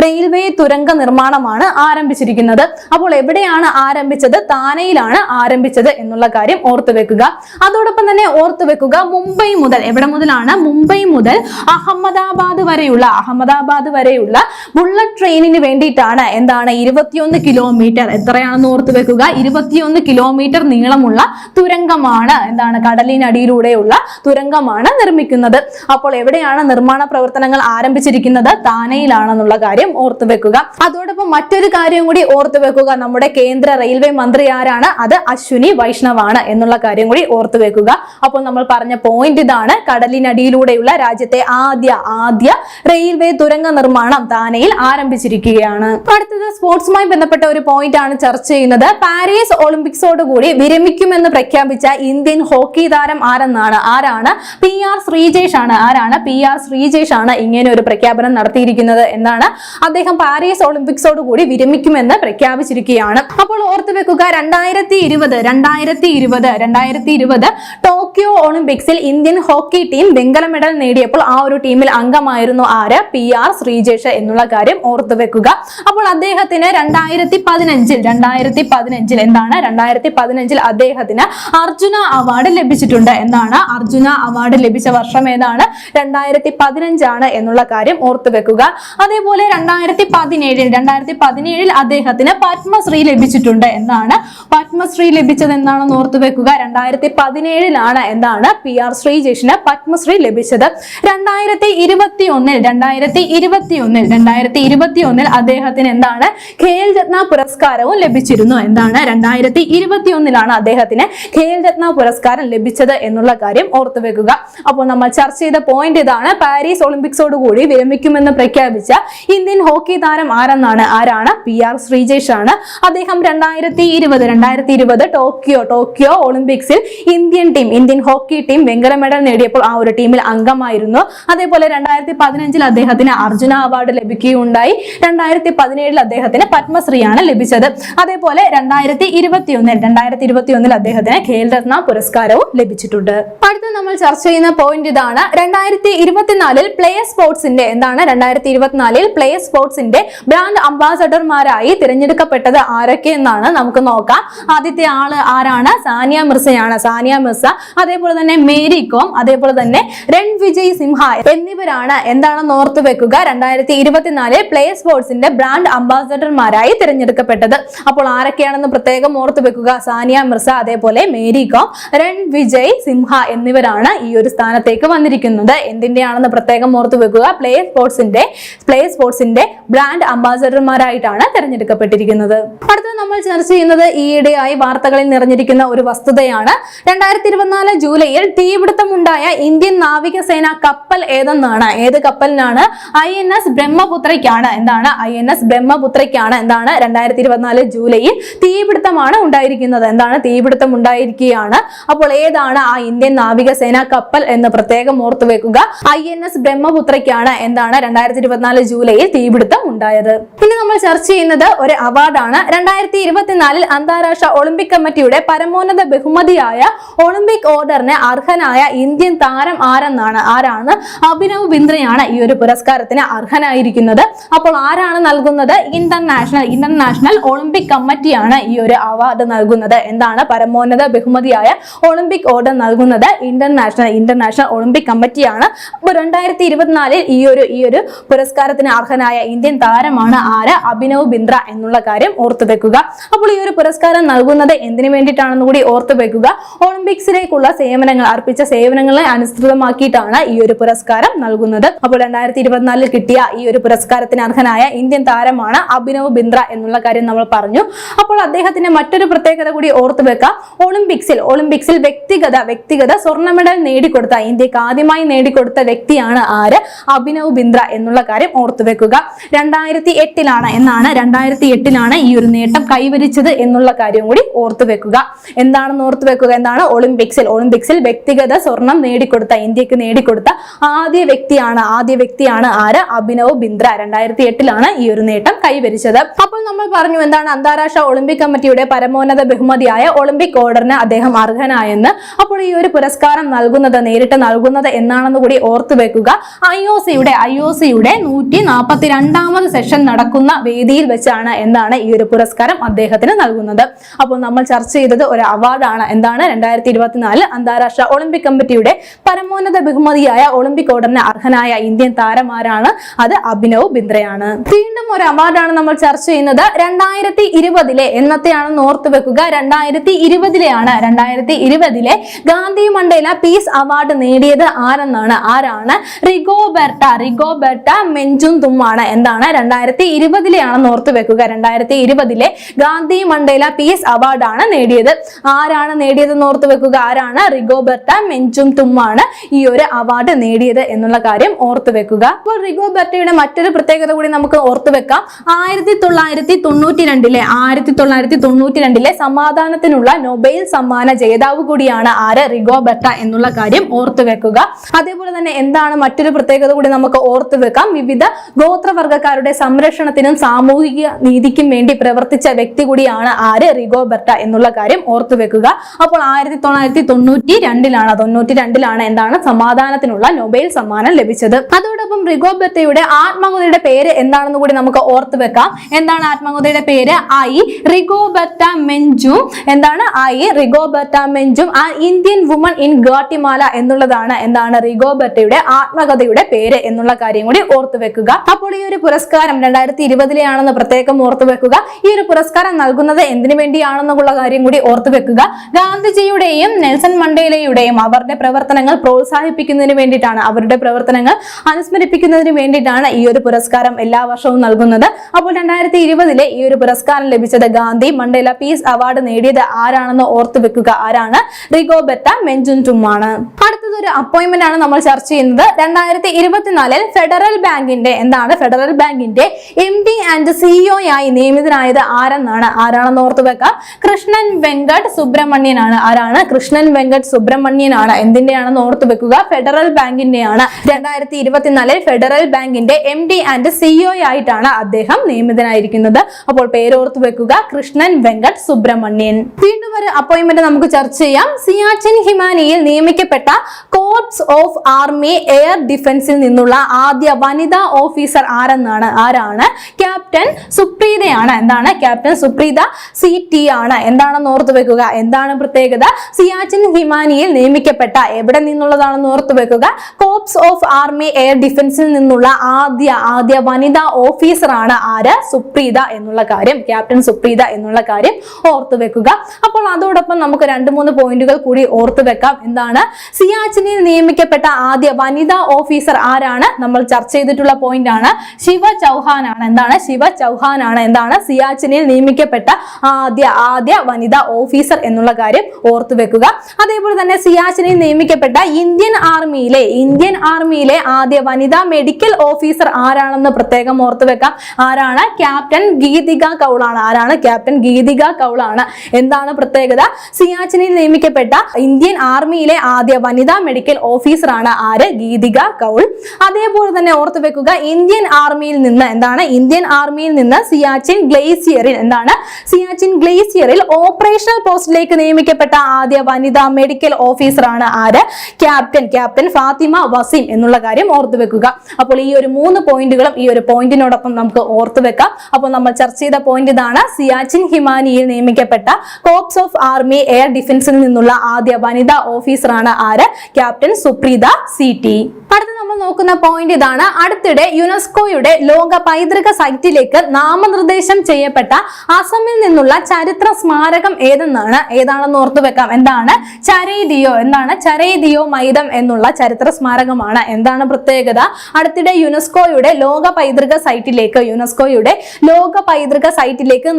റെയിൽവേ തുരങ്ക നിർമ്മാണമാണ് ആരംഭിച്ചിരിക്കുന്നത്. അപ്പോൾ എവിടെയാണ് ആരംഭിച്ചത്? താനെയിലാണ് ആരംഭിച്ചത് എന്നുള്ള കാര്യം ഓർത്തു വെക്കുക. അതോടൊപ്പം തന്നെ ഓർത്തു വെക്കുക മുംബൈ മുതൽ, എവിടെ മുതലാണ്? മുംബൈ മുതൽ അഹമ്മദാബാദ് വരെയുള്ള ബുള്ളറ്റ് ട്രെയിനിന് വേണ്ടിയിട്ടാണ് എന്താണ് 21 കിലോമീറ്റർ, എത്രയാണെന്ന് ഓർത്തു വെക്കുക, 21 കിലോമീറ്റർ നീളമുള്ള തുരങ്കമാണ് എന്താണ് കടലിനടിയിലൂടെയുള്ള തുരങ്കമാണ് നിർമ്മിക്കുന്നത്. അപ്പോൾ എവിടെയാണ് നിർമ്മാണ പ്രവർത്തനങ്ങൾ ആരംഭിച്ചിരിക്കുന്നത്? താനെയിലാണെന്നുള്ള കാര്യം ഓർത്തു വെക്കുക. അതോടൊപ്പം മറ്റൊരു കാര്യം കൂടി ഓർത്തു വെക്കുക. നമ്മുടെ കേന്ദ്ര റെയിൽവേ മന്ത്രി ആരാണ്? അത് അശ്വിനി വൈഷ്ണവാണ് എന്നുള്ള കാര്യം കൂടി ഓർത്തു വെക്കുക. അപ്പോൾ നമ്മൾ പറഞ്ഞ പോയിന്റ് ഇതാണ്. കടലിനടിയിലൂടെയുള്ള രാജ്യത്തെ ആദ്യ റെയിൽവേ തുരങ്ക നിർമ്മാണം താനെയിൽ ആരംഭിച്ചിരിക്കുകയാണ്. അടുത്തത് സ്പോർട്സുമായി ബന്ധപ്പെട്ട ഒരു പോയിന്റ് ആണ് ചർച്ച ചെയ്യുന്നത്. പാരീസ് ഒളിമ്പിക്സോട് കൂടി വിരമിക്കുമെന്ന് പ്രഖ്യാപിച്ച ഇന്ത്യൻ ഹോക്കി താരം ആരാണ്? PR ശ്രീജേഷ് ആണ് ഇങ്ങനെ ഒരു പ്രഖ്യാപനം നടത്തിയിരിക്കുന്നത്. എന്താണ്? അദ്ദേഹം പാരീസ് ഒളിമ്പിക്സോട് കൂടി വിരമിക്കുമെന്ന് പ്രഖ്യാപിച്ചിരിക്കുകയാണ്. അപ്പോൾ ഓർത്തു വെക്കുക 2020 ടോക്കിയോ ഒളിമ്പിക്സിൽ ഇന്ത്യൻ ഹോക്കി ടീം വെങ്കല മെഡൽ നേടിയപ്പോൾ ആ ഒരു ടീമിൽ അംഗമായിരുന്നു ആര്? PR ശ്രീജേഷ് എന്നുള്ള കാര്യം ഓർത്തു വെക്കുക. അപ്പോൾ അദ്ദേഹത്തിന് 2015 എന്താണ് 2015 അദ്ദേഹത്തിന് അർജുന അവാർഡ് ലഭിച്ചിട്ടുണ്ട്. എന്താണ്? അർജുന അവാർഡ് ലഭിച്ച വർഷം ഏതാണ്? 2015 ആണ് എന്നുള്ള കാര്യം ഓർത്തു വെക്കുക. അതേപോലെ 2017 അദ്ദേഹത്തിന് പത്മശ്രീ ലഭിച്ചിട്ടുണ്ട്. എന്താണ് പത്മശ്രീ ലഭിച്ചത് എന്താണെന്ന് ഓർത്തു വെക്കുക. 2017 എന്താണ് PR ശ്രീജേഷിന് പത്മശ്രീ ലഭിച്ചത്. 2021 അദ്ദേഹത്തിന് എന്താണ് ഖേൽ രത്ന പുരസ്കാരവും ലഭിച്ചിരുന്നു. എന്താണ് 2021 അദ്ദേഹത്തിന് ഖേൽ രത്ന പുരസ്കാരം ലഭിച്ചത് എന്നുള്ള കാര്യം ഓർത്തു വെക്കുക. അപ്പോൾ നമ്മൾ ചർച്ച ചെയ്ത പോയിന്റ് ഇതാണ്. പാരീസ് ഒളിമ്പിക്സോട് കൂടി വിരമിക്കുമെന്ന് പ്രഖ്യാപിച്ച ഇന്ത്യൻ ഹോക്കി താരം ആരാണ്? PR ശ്രീജേഷ് ആണ്. അദ്ദേഹം 2020 ടോക്കിയോ ഒളിമ്പിക്സിൽ ഇന്ത്യൻ ഹോക്കി ടീം വെങ്കല മെഡൽ നേടിയപ്പോൾ ആ ഒരു ടീമിൽ അംഗമായിരുന്നു. അതേപോലെ 2015 അദ്ദേഹത്തിന് അർജുന അവാർഡ് ലഭിക്കുകയുണ്ടായി. 2017 അദ്ദേഹത്തിന് പത്മശ്രീയാണ് ലഭിച്ചത്. അതേപോലെ 2021 അദ്ദേഹത്തിന് ഖേൽ രത്ന പുരസ്കാരവും ലഭിച്ചിട്ടുണ്ട്. അടുത്ത നമ്മൾ ചർച്ച ചെയ്യുന്ന പോയിന്റ് ഇതാണ്. 2024 പ്ലേ സ്പോർട്സിന്റെ ബ്രാൻഡ് അംബാസഡർമാരായി തിരഞ്ഞെടുക്കപ്പെട്ടത് ആരൊക്കെ എന്നാണ് നമുക്ക് നോക്കാം. ആദ്യത്തെ ആള് ആരാണ്? സാനിയ മിർസയാണ്. അതേപോലെ തന്നെ മേരി കോം, അതേപോലെ തന്നെ രൺവിജയ് സിംഹ എന്നിവരാണ് എന്താണെന്ന് ഓർത്തു വെക്കുക 2024 പ്ലേ സ്പോർട്സിന്റെ ബ്രാൻഡ് അംബാസഡർമാരായി തിരഞ്ഞെടുക്കപ്പെട്ടത്. അപ്പോൾ ആരൊക്കെയാണെന്ന് പ്രത്യേകം ഓർത്തു വെക്കുക. സാനിയ മിർസ, അതേപോലെ മേരി കോം, രൺവിജയ് സിംഹ എന്നിവരാണ് ഈ ഒരു സ്ഥാനത്തേക്ക് വന്നിരിക്കുന്നത്. എന്തിന്റെയാണെന്ന് പ്രത്യേകം ഓർത്തു വെക്കുക. പ്ലേ സ്പോർട്സിന്റെ ബ്രാൻഡ് അംബാസഡർമാരായിട്ടാണ് തിരഞ്ഞെടുക്കപ്പെട്ടിരിക്കുന്നത്. അടുത്തത് നമ്മൾ ചർച്ച ചെയ്യുന്നത് ഈയിടെയായി വാർത്തകളിൽ നിറഞ്ഞിരിക്കുന്ന ഒരു വസ്തുതയാണ്. 2024 ജൂലൈയിൽ തീപിടുത്തമുണ്ടായ ഇന്ത്യൻ നാവികസേന കപ്പൽ ഏതെന്നാണ്? ഏത് കപ്പലിനാണ്? INS ബ്രഹ്മപുത്രയ്ക്കാണ്. എന്താണ്? INS ബ്രഹ്മപുത്രയ്ക്കാണ്. എന്താണ് 2024 ജൂലൈയിൽ തീപിടുത്തമാണ് ഉണ്ടായിരിക്കുന്നത്. എന്താണ്? തീപിടുത്തം ഉണ്ടായിരിക്കുകയാണ്. അപ്പോൾ ഏതാണ് ആ ഇന്ത്യൻ നാവികസേന കപ്പൽ എന്ന് പ്രത്യേകം ഓർത്തു വെക്കുക. INS ബ്രഹ്മപുത്രയ്ക്കാണ് എന്താണ് 2024 ജൂലൈയിൽ തീപിടുത്തം ഉണ്ടായത്. ഇനി നമ്മൾ ചർച്ച ചെയ്യുന്നത് ഒരു അവാർഡാണ്. 2024 അന്താരാഷ്ട്ര ഒളിമ്പിക് കമ്മിറ്റിയുടെ പരമോന്നത ബഹുമതിയായ ഒളിമ്പിക് ഓർഡറിന് അർഹനായ ഇന്ത്യൻ താരം ആരാണ്? അഭിനവ് ബിന്ദ്രയാണ് ഈ ഒരു പുരസ്കാരത്തിന് അർഹനായിരിക്കുന്നത്. അപ്പോൾ ആരാണ് നൽകുന്നത്? ഇന്റർനാഷണൽ ഒളിമ്പിക് കമ്മിറ്റിയാണ് ഈ ഒരു അവാർഡ് നൽകുന്നത്. എന്താണ്? പരമോന്നത ബഹുമതിയായ ഒളിമ്പിക് ഓർഡർ നൽകുന്നത് ഇന്റർനാഷണൽ ഒളിമ്പിക് കമ്മിറ്റിയാണ്. അപ്പോൾ 2024 ഈ ഒരു പുരസ്കാരത്തിന് അർഹനായ ഇന്ത്യൻ താരമാണ് ആര്? അഭിനവ് ബിന്ദ്ര എന്നുള്ള കാര്യം ഓർത്തു വെക്കുക. അപ്പോൾ ഈ ഒരു പുരസ്കാരം നൽകുന്നത് എന്തിനു വേണ്ടിയിട്ടാണെന്ന് കൂടി ഓർത്തു വെക്കുക. ഒളിമ്പിക്സിലേക്കുള്ള അർപ്പിച്ച സേവനങ്ങളെ അനുസൃതമാക്കിയിട്ടാണ് ഈ ഒരു പുരസ്കാരം നൽകുന്നത്. അപ്പോൾ 2024 കിട്ടിയ ഈ ഒരു പുരസ്കാരത്തിന് അർഹനായ ഇന്ത്യൻ താരമാണ് അഭിനവ് ബിന്ദ്ര എന്നുള്ള കാര്യം നമ്മൾ പറഞ്ഞു. അപ്പോൾ അദ്ദേഹത്തിന്റെ മറ്റൊരു പ്രത്യേകത കൂടി ഓർത്തു വെക്കാം. ഒളിമ്പിക്സിൽ വ്യക്തിഗത സ്വർണ്ണ മെഡൽ നേടിക്കൊടുത്ത, ഇന്ത്യക്ക് ആദ്യമായി നേടിക്കൊടുത്ത വ്യക്തിയാണ് ആര്? അഭിനവ് ബിന്ദ്ര എന്നുള്ള കാര്യം ഓർത്തു വെക്കുക. 2008 ഈ ഒരു നേട്ടം കൈവരിച്ചത് എന്നുള്ള കാര്യം കൂടി ഓർത്തു വെക്കുക. എന്താണെന്ന് ഓർത്തു വെക്കുക. എന്താണ്? ഒളിമ്പിക്സിൽ വ്യക്തിഗത സ്വർണം നേടിക്കൊടുത്ത, ഇന്ത്യക്ക് നേടിക്കൊടുത്ത ആദ്യ വ്യക്തിയാണ് ആര്? അഭിനവ് ബിന്ദ്ര. 2008 ഈ ഒരു നേട്ടം കൈവരിച്ചത്. അപ്പോൾ നമ്മൾ പറഞ്ഞു എന്താണ്? അന്താരാഷ്ട്ര ഒളിമ്പിക് കമ്മിറ്റിയുടെ പരമോന്നത ബഹുമതിയായ ഒളിമ്പിക് ഓർഡറിന് അദ്ദേഹം അർഹനായെന്ന്. അപ്പോൾ ഈ ഒരു പുരസ്കാരം നേരിട്ട് നൽകുന്നത് എന്നാണെന്ന് കൂടി ഓർത്തു വെക്കുക. IOC-യുടെ 142ാമത് സെഷൻ നടക്കുന്ന വേദിയിൽ വെച്ചാണ് എന്താണ് ഈ ഒരു പുരസ്കാരം അദ്ദേഹത്തിന് നൽകുന്നത്. അപ്പോൾ നമ്മൾ ചർച്ച ചെയ്തത് ഒരു അവാർഡാണ്. എന്താണ്? 2024 അന്താരാഷ്ട്ര ഒളിമ്പിക് കമ്മിറ്റിയുടെ പരമോന്നത ബഹുമതിയായ ഒളിമ്പിക് ഓർഡറിന് അർഹനായ ഇന്ത്യൻ താരമാരാണ്? അത് അഭിനവ് ബിന്ദ്രയാണ്. വീണ്ടും ഒരു അവാർഡാണ് നമ്മൾ ചർച്ച ചെയ്യുന്നത്. 2020 എന്നത്തെയാണെന്ന് ഓർത്തു വെക്കുക. 2020 ഗാന്ധി മണ്ടേല പീസ് അവാർഡ് നേടിയത് ആരാണ്? റിഗോബെർട്ട മെഞ്ചുംതുമ്മാണ്. എന്താണ്? 2020 ഓർത്തു വെക്കുക. 2020 ഗാന്ധി മണ്ടേല പീസ് അവാർഡാണ് നേടിയത്. ആരാണ് നേടിയതെന്ന് ഓർത്തു വെക്കുക. ആരാണ്? റിഗോബെർട്ട മെഞ്ചുംതുമ്മാണ് ഈ ഒരു അവാർഡ് നേടിയത് എന്നുള്ള കാര്യം ഓർത്തു വെക്കുക. അപ്പോൾ റിഗോബെർട്ടയുടെ മറ്റൊരു പ്രത്യേകത കൂടി നമുക്ക് ഓർത്തു വെക്കാം. 1992 സമാധാനത്തിനുള്ള നൊബേൽ സമ്മാന ജേതാവ് കൂടിയാണ് ആര്? റിഗോബെർട്ട എന്നുള്ള കാര്യം ഓർത്തു വെക്കുക. അതേപോലെ തന്നെ എന്താണ് മറ്റൊരു പ്രത്യേകത കൂടി നമുക്ക് ഓർത്തു വെക്കാം. വിവിധ ഗോത്രവർഗക്കാരുടെ സംരക്ഷണത്തിനും സാമൂഹിക നീതിക്കും വേണ്ടി പ്രവർത്തിച്ച വ്യക്തി കൂടിയാണ് ആര്? റിഗോബെർട്ട എന്നുള്ള കാര്യം ഓർത്തു വെക്കുക. അപ്പോൾ 1992 എന്താണ്? സമാധാനത്തിനുള്ള നൊബേൽ സമ്മാനം ലഭിച്ചത്. അതോടൊപ്പം റിഗോബെർട്ടയുടെ ആത്മകഥയുടെ പേര് എന്താണെന്ന് കൂടി നമുക്ക് ഓർത്തു വെക്കാം. എന്താണ് ആത്മകഥയുടെ പേര്? റിഗോബെർട്ട മെഞ്ചും. എന്താണ്? റിഗോബെർട്ട മെഞ്ചും ആ ഇന്ത്യൻ വുമൺ ഇൻ ഗ്വാട്ടിമാല എന്നുള്ളതാണ് എന്താണ് റിഗോബെർട്ടയുടെ ആത്മകഥയുടെ പേര് എന്നുള്ള കാര്യം കൂടി ഓർത്തു വെക്കുക. അപ്പോൾ ഈ ഒരു പുരസ്കാരം 2020 പ്രത്യേകം ഓർത്തു വെക്കുക. ഈ ഒരു പുരസ്കാരം നൽകുന്നത് എന്തിനു വേണ്ടിയാണെന്നുള്ള കാര്യം കൂടി ഓർത്തു വെക്കുക. ഗാന്ധിജിയുടെയും നെൽസൺ മണ്ടേലയുടെയും അവരുടെ പ്രവർത്തനങ്ങൾ പ്രോത്സാഹിപ്പിക്കുന്നതിന് വേണ്ടിയിട്ടാണ്, അവരുടെ പ്രവർത്തനങ്ങൾ അനുസ്മരിപ്പിക്കുന്നതിന് വേണ്ടിയിട്ടാണ് ഈ ഒരു പുരസ്കാരം എല്ലാ വർഷവും നൽകുന്നത്. അപ്പോൾ 2020 ഈ ഒരു പുരസ്കാരം ലഭിച്ചത് ഗാന്ധി മണ്ടേല പീസ് അവാർഡ് നേടിയത് ആരാണെന്ന് ഓർത്തു വെക്കുക. ആരാണ്? റിഗോബെർട്ട മെഞ്ചുംതുമ്മാണ്. അടുത്തത് ഒരു അപ്പോയിന്റ്മെന്റ് ആണ് നമ്മൾ ചർച്ച ചെയ്യുന്നത്. 2024 ഫെഡറൽ ബാങ്കിന്റെ MD ആൻഡ് CEO ആയി നിയമിതനായത് ആരാണെന്ന് ഓർത്തു വെക്കാം. കൃഷ്ണൻ വെങ്കട് സുബ്രഹ്മണ്യൻ ആണ്. ആരാണ്? കൃഷ്ണൻ വെങ്കട് സുബ്രഹ്മണ്യൻ ആണ്. എന്തിന്റെയാണെന്ന് ഓർത്തു വെക്കുക. ഫെഡറൽ ബാങ്കിന്റെയാണ്. 2024 ഫെഡറൽ ബാങ്കിന്റെ MD ആൻഡ് CEO ആയിട്ടാണ് അദ്ദേഹം നിയമിതനായിരിക്കുന്നത്. അപ്പോൾ പേരോർത്തു വെക്കുക. കൃഷ്ണൻ വെങ്കട് സുബ്രഹ്മണ്യൻ. വീണ്ടും ഒരു അപ്പോയിന്റ്മെന്റ് നമുക്ക് ചർച്ച ചെയ്യാം. സിയാച്ചിൻ ഹിമാനിയിൽ നിയമിക്കപ്പെട്ട കോർപ്സ് ഓഫ് ആർമി എയർ ഡിഫൻസിൽ നിന്നുള്ള ആദ്യ വനിതാ ഓഫീസർ ആരാണ്? ക്യാപ്റ്റൻ സുപ്രീതയാണ്. എന്താണ്? ക്യാപ്റ്റൻ സുപ്രീത CT ആണ്. എന്താണെന്ന് ഓർത്തു വെക്കുക. എന്താണ് പ്രത്യേകത? സിയാച്ചിൻ ഹിമാനിയിൽ നിയമിക്കപ്പെട്ട, എവിടെ നിന്നുള്ളതാണെന്ന് ഓർത്തു വെക്കുക. കോർപ്സ് ഓഫ് ആർമി എയർ ഡിഫൻസിൽ നിന്നുള്ള ആദ്യ വനിതാ ഓഫീസർ ആണ് ആര്? സുപ്രീത എന്നുള്ള കാര്യം, ക്യാപ്റ്റൻ സുപ്രീത എന്നുള്ള കാര്യം ഓർത്തു വെക്കുക. അപ്പോൾ അതോടൊപ്പം നമുക്ക് 2-3 പോയിന്റുകൾ കൂടി ഓർത്തു വെക്കാം. എന്താണ്? സിയാച്ചിനിൽ നിയമിക്കപ്പെട്ട ആദ്യ വനിതാ ഓഫീസർ ആരാണ്? നമ്മൾ ചർച്ച ചെയ്തിട്ടുള്ള പോയിന്റ് ആണ്. ശിവ ചൗഹാൻ ആണ്. എന്താണ്? ശിവ ചൗഹാൻ ആണ്. എന്താണ്? സിയാച്ചിനിൽ നിയമിക്കപ്പെട്ട ആദ്യ വനിതാ ഓഫീസർ എന്നുള്ള കാര്യം ഓർത്തു വെക്കുക. അതേപോലെ തന്നെ സിയാച്ചിനിൽ നിയമിക്കപ്പെട്ട ഇന്ത്യൻ ആർമിയിലെ ആദ്യ വനിതാ മെഡിക്കൽ ഓഫീസർ ആരാണെന്ന് പ്രത്യേകം ഓർത്തു വെക്കാം. ആരാണ്? ക്യാപ്റ്റൻ ഗീതിക കൗൾ ആണ്. ആരാണ്? ക്യാപ്റ്റൻ ഗീതിക കൗൾ ആണ്. എന്താണ് പ്രത്യേകത? സിയാച്ചിനിൽ നിയമിക്കപ്പെട്ട ഇന്ത്യൻ ആർമിയിലെ ആദ്യ വനിതാ മെഡിക്കൽ ഓഫീസർ ആണ് ആര്? ഗീതിക കൗൾ. അതേപോലെ തന്നെ ഓർത്തു വെക്കുക, ഇന്ത്യൻ ആർമിയിൽ നിന്ന് എന്താണ്? ഇന്ത്യൻ ആർമിയിൽ നിന്ന് സിയാച്ചിൻ ഗ്ലേസിയറിൽ എന്താണ്? സിയാച്ചിൻ ഗ്ലേസിയറിൽ ഓപ്പറേഷണൽ പോസ്റ്റിലേക്ക് നിയമിക്കപ്പെട്ട ആദ്യ വനിതാ മെഡിക്കൽ ഓഫീസർ ആണ് ആര്? ക്യാപ്റ്റൻ ഫാത്തിമ വസീം എന്നുള്ള കാര്യം ഓർത്തു വെക്കുക. അപ്പോൾ ഈ ഒരു 3 പോയിന്റുകളും ഈ ഒരു പോയിന്റിനോടൊപ്പം നമുക്ക് ഓർത്തു വെക്കാം. അപ്പോൾ നമ്മൾ ചർച്ച ചെയ്ത പോയിന്റ് ഇതാണ്. സിയാച്ചിൻ ഹിമാനിയിൽ നിയമിക്കപ്പെട്ട കോർപ്സ് ഓഫ് ആർമി എയർ ഡിഫൻസിൽ നിന്നുള്ള ആദ്യ വനിതാ ഓഫീസർ ആണ് ആര്? Captain Supreetha CT. അടുത്ത നമ്മൾ നോക്കുന്ന പോയിന്റ് ഇതാണ്. അടുത്തിടെ യുനെസ്കോയുടെ ലോക പൈതൃക സൈറ്റിലേക്ക് നാമനിർദ്ദേശം ചെയ്യപ്പെട്ട അസമിൽ നിന്നുള്ള ചരിത്ര സ്മാരകം ഏതാണെന്ന് ഓർത്തു വെക്കാം. എന്താണ്? ചരൈദിയോ. എന്താണ്? ചരൈദിയോ മൈദം എന്നുള്ള ചരിത്ര സ്മാരകമാണ്. എന്താണ് പ്രത്യേകത? അടുത്തിടെ യുനെസ്കോയുടെ ലോക പൈതൃക സൈറ്റിലേക്ക്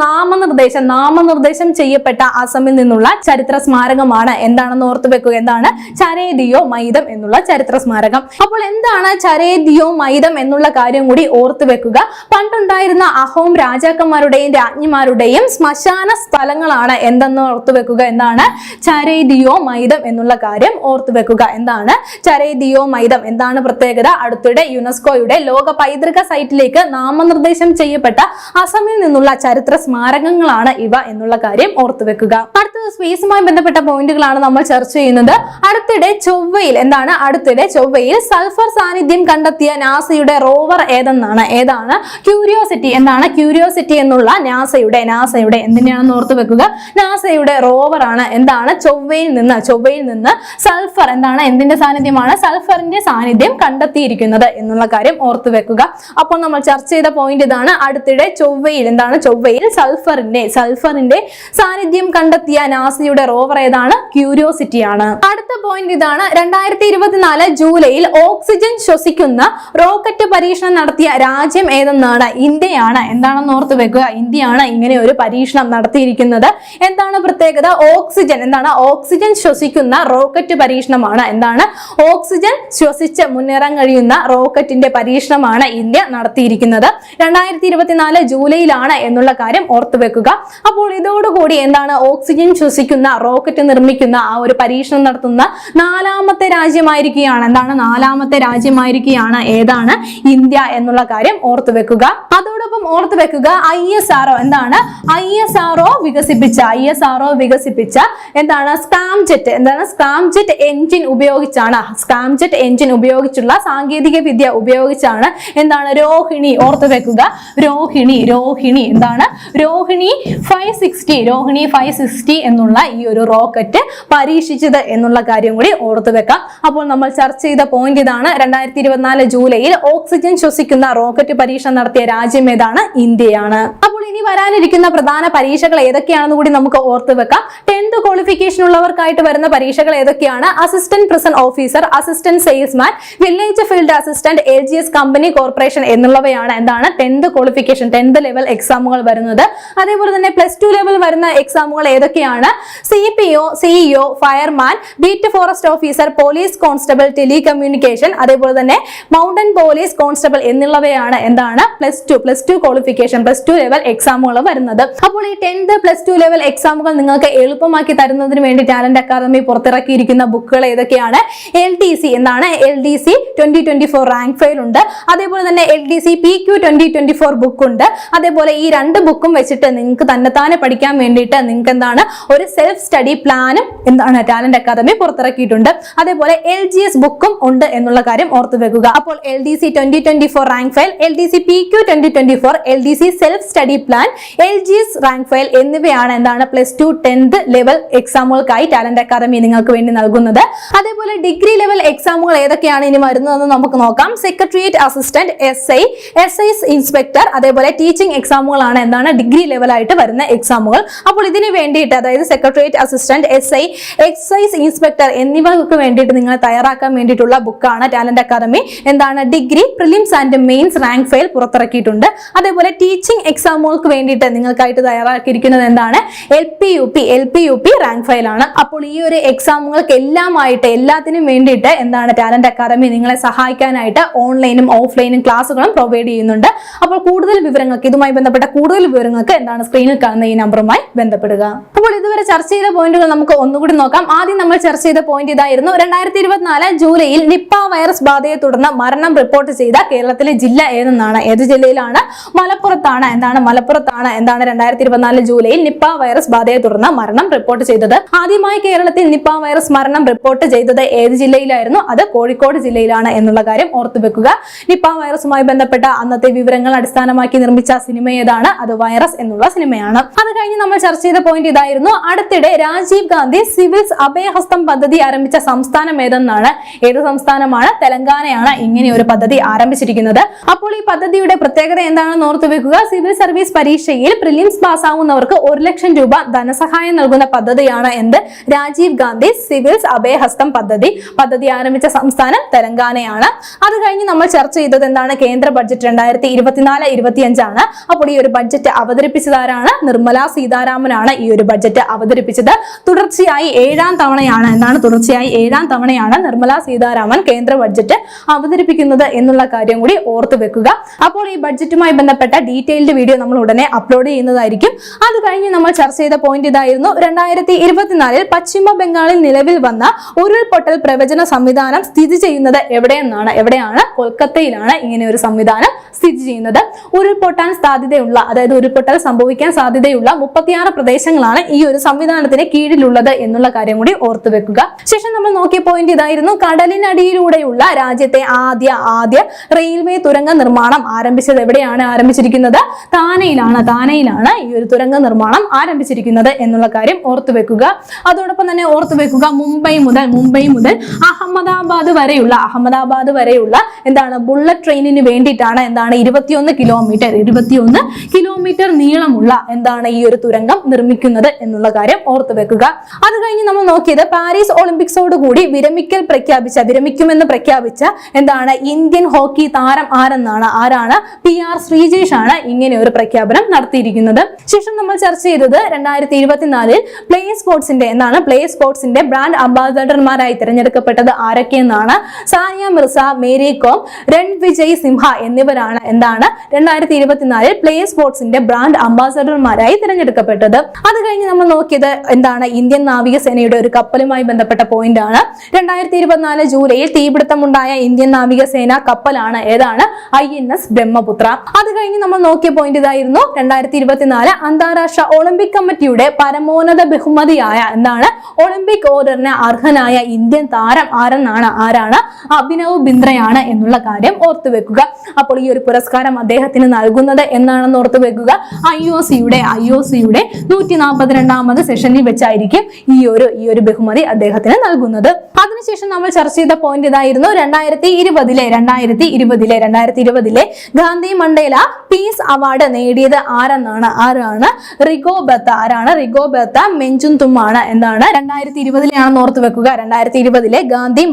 നാമനിർദ്ദേശം ചെയ്യപ്പെട്ട അസമിൽ നിന്നുള്ള ചരിത്ര സ്മാരകമാണ്. എന്താണെന്ന് ഓർത്തു വെക്കുക. എന്താണ്? ചരൈദിയോ മൈദം എന്നുള്ള ചരിത്ര സ്മാരകം. അപ്പോൾ എന്താണ് ചരൈദിയോ മൈദം എന്നുള്ള കാര്യം കൂടി ഓർത്തു വെക്കുക. പണ്ടുണ്ടായിരുന്ന അഹോം രാജാക്കന്മാരുടെയും രാജ്ഞിമാരുടെയും ശ്മശാന സ്ഥലങ്ങളാണ് എന്തെന്ന് ഓർത്തു വെക്കുക. എന്താണ്? ചരൈദിയോ മൈദം എന്നുള്ള കാര്യം ഓർത്തു വെക്കുക. എന്താണ് ചരൈദിയോ മൈദം? എന്താണ് പ്രത്യേകത? അടുത്തിടെ യുനെസ്കോയുടെ ലോക പൈതൃക സൈറ്റിലേക്ക് നാമനിർദ്ദേശം ചെയ്യപ്പെട്ട അസമിൽ നിന്നുള്ള ചരിത്ര സ്മാരകങ്ങളാണ് ഇവ എന്നുള്ള കാര്യം ഓർത്തു വെക്കുക. അടുത്തത് സ്പേസുമായി ബന്ധപ്പെട്ട പോയിന്റുകളാണ് നമ്മൾ ചർച്ച ചെയ്യുന്നത്. അടുത്തിടെ ചൊവ്വയിൽ സൾഫർ സാന്നിധ്യം കണ്ടെത്തിയ നാസയുടെ റോവർ ഏതാണ്? ക്യൂരിയോസിറ്റി. എന്താണ്? ക്യൂരിയോസിറ്റി എന്നുള്ള നാസയുടെ എന്തിനാണെന്ന് ഓർത്തു വെക്കുക. നാസയുടെ റോവർ ആണ്. എന്താണ്? ചൊവ്വയിൽ നിന്ന് സൾഫർ എന്തിന്റെ സാന്നിധ്യമാണ്? സൾഫറിന്റെ സാന്നിധ്യം കണ്ടെത്തിയിരിക്കുന്നത് എന്നുള്ള കാര്യം ഓർത്തു വെക്കുക. അപ്പോൾ നമ്മൾ ചർച്ച ചെയ്ത പോയിന്റ് ഇതാണ്. അടുത്തിടെ ചൊവ്വയിൽ സൾഫറിന്റെ സാന്നിധ്യം കണ്ടെത്തിയ നാസയുടെ റോവർ ഏതാണ്? ക്യൂരിയോസിറ്റി ആണ്. അടുത്ത പോയിന്റ് ഇതാണ്. 2024 ജൂലൈയിൽ ഓക്സിജൻ ശ്വസിക്കുന്ന റോക്കറ്റ് പരീക്ഷണം നടത്തിയ രാജ്യം ഏതെന്നാണ്? ഇന്ത്യയാണ്. എന്താണെന്ന് ഓർത്തു വെക്കുക. ഇന്ത്യയാണ് ഇങ്ങനെ ഒരു പരീക്ഷണം നടത്തിയിരിക്കുന്നത്. എന്താണ് പ്രത്യേകത? ഓക്സിജൻ ശ്വസിക്കുന്ന റോക്കറ്റ് പരീക്ഷണമാണ്. എന്താണ്? ഓക്സിജൻ ശ്വസിച്ച് മുന്നേറാൻ കഴിയുന്ന റോക്കറ്റിന്റെ പരീക്ഷണമാണ് ഇന്ത്യ നടത്തിയിരിക്കുന്നത്. 2024 ജൂലൈയിലാണ് എന്നുള്ള കാര്യം ഓർത്തു വെക്കുക. അപ്പോൾ ഇതോടുകൂടി എന്താണ്? ഓക്സിജൻ ശ്വസിക്കുന്ന റോക്കറ്റ് നിർമ്മിക്കുന്ന ആ ഒരു പരീക്ഷണം നടത്തുന്ന നാലാമത്തെ രാജ്യമായിരിക്കുകയാണ്. ഏതാണ്? ഇന്ത്യ എന്നുള്ള കാര്യം ഓർത്തു വെക്കുക. അതോടൊപ്പം ഓർത്തു വെക്കുക ISRO വികസിപ്പിച്ച എന്താണ്? സ്കാംജെറ്റ് എഞ്ചിൻ ഉപയോഗിച്ചുള്ള സാങ്കേതിക വിദ്യ ഉപയോഗിച്ചാണ് എന്താണ്? രോഹിണി. ഓർത്തു വെക്കുക. രോഹിണി എന്താണ്? രോഹിണി 560 എന്നുള്ള ഈ ഒരു റോക്കറ്റ് പരീക്ഷിച്ചത് എന്നുള്ള കാര്യം കൂടി ഓർത്തു വെക്കാം. അപ്പോൾ നമ്മൾ ചർച്ച ചെയ്ത പോയിന്റ് ഇതാണ്. 2024 ജൂലൈയിൽ ഓക്സിജൻ ശ്വസിക്കുന്ന റോക്കറ്റ് പരീക്ഷണം നടത്തിയ രാജ്യം ഏതാണ്? ഇന്ത്യയാണ്. അപ്പോൾ ഇനി വരാനിരിക്കുന്ന പ്രധാന പരീക്ഷകൾ ഏതൊക്കെയാണെന്ന് കൂടി നമുക്ക് ഓർത്തു വെക്കാം. 10th ക്വാളിഫിക്കേഷൻ ഉള്ളവർക്കായിട്ട് വരുന്ന പരീക്ഷകൾ ഏതൊക്കെയാണ്? Assistant prison officer, assistant salesman, village field assistant, LGS company corporation എന്നുള്ളവയാണ് എന്താണ്? 10th ക്വാളിഫിക്കേഷൻ 10th ലെവൽ എക്സാമുകൾ വരുന്നത്. അതേപോലെ തന്നെ +2 ലെവൽ വരുന്ന എക്സാമുകൾ ഏതൊക്കെയാണ്? CPO, CEO, fireman, beat forest officer, police constable, telecommunication, അതേപോലെ തന്നെ മൗണ്ടൻ പോലീസ് കോൺസ്റ്റബിൾ എന്നുള്ളവയാണ് എന്താണ്? +2 ക്വാളിഫിക്കേഷൻ +2 ലെവൽ എക്സാമുകൾ വരുന്നത്. അപ്പോൾ ഈ 10th +2 ലെവൽ എക്സാമുകൾ നിങ്ങൾക്ക് എളുപ്പമാക്കി തരുന്നതിന് വേണ്ടി ടാലന്റ് അക്കാദമി പുറത്തിറക്കിയിരിക്കുന്ന ബുക്കുകൾ ഏതൊക്കെയാണ്? LDC 2024 റാങ്ക് ഫയൽ ഉണ്ട്. അതേപോലെ തന്നെ LDC PQ 2024 ബുക്ക് ഉണ്ട്. അതേപോലെ ഈ 2 ബുക്കും വെച്ചിട്ട് നിങ്ങൾക്ക് തന്നെത്താനെ പഠിക്കാൻ വേണ്ടിയിട്ട് നിങ്ങൾക്ക് എന്താണ്? ഒരു സെൽഫ് സ്റ്റഡി പ്ലാനും എന്താണ്? ടാലന്റ് അക്കാദമി പുറത്തിറക്കിയിട്ടുണ്ട്. അതേപോലെ LGS ബുക്കും ഉണ്ട് എന്നുള്ള കാര്യം ഓർത്തു വെക്കുക. അപ്പോൾ LDC 2024 rank file, LDC PQ 2024, LDC self study plan, LGS rank file എന്നിവയാണ് എന്താണ്? +2 10th ലെവൽ എക്സാമുകൾക്കായി ടാലന്റ് അക്കാദമി നിങ്ങൾക്ക് വേണ്ടി നൽകുന്നത്. അതേപോലെ ഡിഗ്രി ലെവൽ എക്സാമുകൾ ഏതൊക്കെയാണ് ഇനി വരുന്നതെന്ന് നമുക്ക് നോക്കാം. സെക്രട്ടേറിയറ്റ് അസിസ്റ്റന്റ്, SI ഇൻസ്പെക്ടർ, അതേപോലെ ടീച്ചിങ് എക്സാമുകളാണ് എന്താണ്? ഡിഗ്രി ലെവൽ ആയിട്ട് വരുന്ന എക്സാമുകൾ. അപ്പോൾ ഇതിന് വേണ്ടിയിട്ട് അതായത് secretariat assistant, SI excise inspector letter എന്നിവർക്ക് വേണ്ടിയിട്ട് നിങ്ങൾ തയ്യാറാക്കാൻ വേണ്ടിയിട്ടുള്ള ബുക്കാണ് ടാലന്റ് അക്കാദമി എന്താണ് degree prelims and mains rank file പുറത്തിറക്കിയിട്ടുണ്ട്. അതേപോലെ ടീച്ചിങ് എക്സാമുകൾക്ക് വേണ്ടിയിട്ട് നിങ്ങൾക്കായിട്ട് തയ്യാറാക്കിയിരിക്കുന്നത് എന്താണ് LP UP റാങ്ക് ഫയൽ ആണ്. അപ്പോൾ ഈ ഒരു എക്സാമുകൾക്ക് എല്ലാത്തിനും വേണ്ടിയിട്ട് എന്താണ് ടാലന്റ് അക്കാദമി നിങ്ങളെ സഹായിക്കാനായിട്ട് ഓൺലൈനും ഓഫ്ലൈനും ക്ലാസ്സുകളും പ്രൊവൈഡ് ചെയ്യുന്നുണ്ട്. അപ്പോൾ കൂടുതൽ വിവരങ്ങൾക്ക് ഇതുമായി ബന്ധപ്പെട്ട കൂടുതൽ വിവരങ്ങൾക്ക് എന്താണ് സ്ക്രീനിൽ കാണുന്ന ഈ നമ്പറുമായി ബന്ധപ്പെടുക. അപ്പോൾ ഇതുവരെ ചർച്ച ചെയ്ത പോയിന്റുകൾ നമുക്ക് ഒന്നുകൂടി നോക്കാം. ആദ്യം നമ്മൾ ചർച്ച ചെയ്ത പോയിന്റ് ഇതായിരുന്നു. 2024 ജൂലൈയിൽ നിപ്പ വൈറസ് ബാധയെ തുടർന്ന് മരണം റിപ്പോർട്ട് ചെയ്ത കേരളത്തിലെ ജില്ല ഏതെന്നാണ്? ഏത് ജില്ലയിലാണ്? മലപ്പുറത്താണ്. മലപ്പുറത്താണ് 2024 ജൂലൈയിൽ നിപ്പ വൈറസ് ബാധയെ തുടർന്ന് മരണം റിപ്പോർട്ട് ചെയ്തത്. ആദ്യമായി കേരളത്തിൽ നിപ്പ വൈറസ് മരണം റിപ്പോർട്ട് ചെയ്തത് ഏത് ജില്ലയിലായിരുന്നു? അത് കോഴിക്കോട് ജില്ലയിലാണ് എന്നുള്ള കാര്യം ഓർത്തുവെക്കുക. നിപ്പ വൈറസുമായി ബന്ധപ്പെട്ട അന്നത്തെ വിവരങ്ങൾ അടിസ്ഥാനമാക്കി നിർമ്മിച്ച സിനിമ ഏതാണ്? അത് വൈറസ് എന്നുള്ള സിനിമയാണ്. അത് കഴിഞ്ഞ് നമ്മൾ ചർച്ച ചെയ്ത പോയിന്റ് ഇതായിരുന്നു. അടുത്തിടെ രാജീവ് ഗാന്ധി സിവിൽസ് അഭയഹസ്തം പദ്ധതി ആരംഭിച്ച സംസ്ഥാനം ഏതെന്നാണ്? ഏത് സംസ്ഥാനമാണ്? തെലങ്കാനയാണ് ഇങ്ങനെ ഒരു പദ്ധതി ആരംഭിച്ചിരിക്കുന്നത്. അപ്പോൾ ഈ പദ്ധതിയുടെ പ്രത്യേകത എന്താണെന്ന് ഓർത്തുവെക്കുക. സിവിൽ സർവീസ് പരീക്ഷയിൽ പ്രിലിംസ് പാസ്സാവുന്നവർക്ക് 1 ലക്ഷം രൂപ ധനസഹായം നൽകുന്ന പദ്ധതിയാണ് എന്ത്? രാജീവ് ഗാന്ധി സിവിൽസ് അഭയഹസ്തം പദ്ധതി. പദ്ധതി ആരംഭിച്ച സംസ്ഥാനം തെലങ്കാനയാണ്. അത് കഴിഞ്ഞ് നമ്മൾ ചർച്ച ചെയ്തത് എന്താണ്? കേന്ദ്ര ബഡ്ജറ്റ് 2024-25 ആണ്. അപ്പോൾ ഈ ഒരു ബഡ്ജറ്റ് അവതരിപ്പിച്ചതാരാണ്? നിർമ്മല സീതാരാമനാണ് ഈ ഒരു ബഡ്ജറ്റ് അവതരിപ്പിച്ചത്. തുടർച്ചയായി 7ാം തവണയാണ് നിർമ്മല സീതാരാമൻ കേന്ദ്ര ബഡ്ജറ്റ് അവതരിപ്പിക്കുന്നത് എന്നുള്ള കാര്യം കൂടി ഓർത്തു വെക്കുക. അപ്പോൾ ഈ ബഡ്ജറ്റുമായി ബന്ധപ്പെട്ട ഡീറ്റെയിൽഡ് വീഡിയോ നമ്മൾ ഉടനെ അപ്ലോഡ് ചെയ്യുന്നതായിരിക്കും. അത് കഴിഞ്ഞ് നമ്മൾ ചർച്ച ചെയ്ത പോയിന്റ് ഇതായിരുന്നു. 2024 പശ്ചിമ ബംഗാളിൽ നിലവിൽ വന്ന ഉരുൾപൊട്ടൽ പ്രവചന സംവിധാനം സ്ഥിതി ചെയ്യുന്നത് എവിടെയാണ്? കൊൽക്കത്തയിലാണ് ഇങ്ങനെ ഒരു സംവിധാനം സ്ഥിതി ചെയ്യുന്നത്. ഉരുൾപൊട്ടാൻ സാധ്യതയുള്ള ഉരുൾപൊട്ടൽ സംഭവിക്കാൻ സാധ്യതയുള്ള 36 പ്രദേശങ്ങളാണ് ഈ ഒരു സംവിധാനത്തിന് കീഴിലുള്ളത് എന്നുള്ള കാര്യം കൂടി ഓർത്തു വെക്കുക. ശേഷം നമ്മൾ നോക്കിയ പോയിന്റ് ഇതായിരുന്നു. കടലിനടിയിലൂടെയുള്ള രാജ്യത്തെ ആദ്യ റെയിൽവേ തുരങ്ക നിർമ്മാണം ആരംഭിച്ചത് എവിടെയാണ് ആരംഭിച്ചിരിക്കുന്നത്? താനെയിലാണ് ഈ ഒരു തുരങ്ക നിർമ്മാണം ആരംഭിച്ചിരിക്കുന്നത് എന്നുള്ള കാര്യം ഓർത്തു വെക്കുക. അതോടൊപ്പം തന്നെ ഓർത്തു വെക്കുക മുംബൈ മുതൽ അഹമ്മദാബാദ് വരെയുള്ള എന്താണ് ബുള്ളറ്റ് ട്രെയിനിന് വേണ്ടിയിട്ടാണ് 21 കിലോമീറ്റർ നീളമുള്ള ഈ ഒരു തുരങ്കം നിർമ്മിക്കുന്നത് എന്നുള്ള കാര്യം ഓർത്തു വെക്കുക. അത് കഴിഞ്ഞ് നമ്മൾ നോക്കിയത് പാരീസ് ഒളിമ്പിക്സോട് കൂടി വിരമിക്കുമെന്ന് പ്രഖ്യാപിച്ച ഇന്ത്യൻ ഹോക്കി താരം ആരാണ്? PR ശ്രീജേഷ് ആണ് ഇങ്ങനെ ഒരു പ്രഖ്യാപനം നടത്തിയിരിക്കുന്നത്. ശേഷം നമ്മൾ ചർച്ച ചെയ്തത് 2024 പ്ലേ സ്പോർട്സിന്റെ ബ്രാൻഡ് അംബാസഡർമാരായി തിരഞ്ഞെടുക്കപ്പെട്ടത് ആരൊക്കെയെന്നാണ്? സാനിയ മിർസ, മേരി കോം, രൺവിജയ് സിംഹ എന്നിവരാണ് 2024 പ്ലേ സ്പോർട്സിന്റെ ബ്രാൻഡ് അംബാസഡർമാരായി തിരഞ്ഞെടുക്കപ്പെട്ടത്. അത് കഴിഞ്ഞ് നമ്മൾ നോക്കിയത് ഇന്ത്യൻ നാവികസേനയുടെ ഒരു കപ്പലുമായി ബന്ധപ്പെട്ട പോയിന്റ് ആണ്. 2024 ജൂലൈയിൽ തീപിടുത്തമുണ്ടായ ഇന്ത്യൻ നാവികസേന കപ്പലാണ് ഏതാണ്? INS ബ്രഹ്മപുത്ര. അത് കഴിഞ്ഞ് നമ്മൾ നോക്കിയ പോയിന്റ് ഇതായിരുന്നു. 2024 അന്താരാഷ്ട്ര ഒളിമ്പിക് കമ്മിറ്റിയുടെ പരമോന്നത ബഹുമതിയായ ഒളിമ്പിക് ഓർഡറിന് അർഹനായ ഇന്ത്യൻ താരം ആരാണ്? അഭിനവ് ബിന്ദ്രയാണ് എന്നുള്ള കാര്യം ഓർത്തു വെക്കുക. അപ്പോൾ ഈ ഒരു പുരസ്കാരം അദ്ദേഹത്തിന് നൽകുന്നത് എന്നാണെന്ന് ഓർത്തു വെക്കുക. IOC യുടെ 142ാമത് സെഷനിൽ വെച്ചായിരിക്കും ഈ ഒരു ബഹുമതി അദ്ദേഹത്തിന് നൽകുന്നത്. അതിനുശേഷം നമ്മൾ ചർച്ച ചെയ്ത പോയിന്റ് ഇതായിരുന്നു. 2020 ഗാന്ധി മണ്ടേല പീസ് അവാർഡ് നേടിയത് ആരാണ്? റിഗോ ബത്ത മെഞ്ചുന്തുമാണ് 2020 ഓർത്തു വെക്കുക. 2020 ഗാന്ധി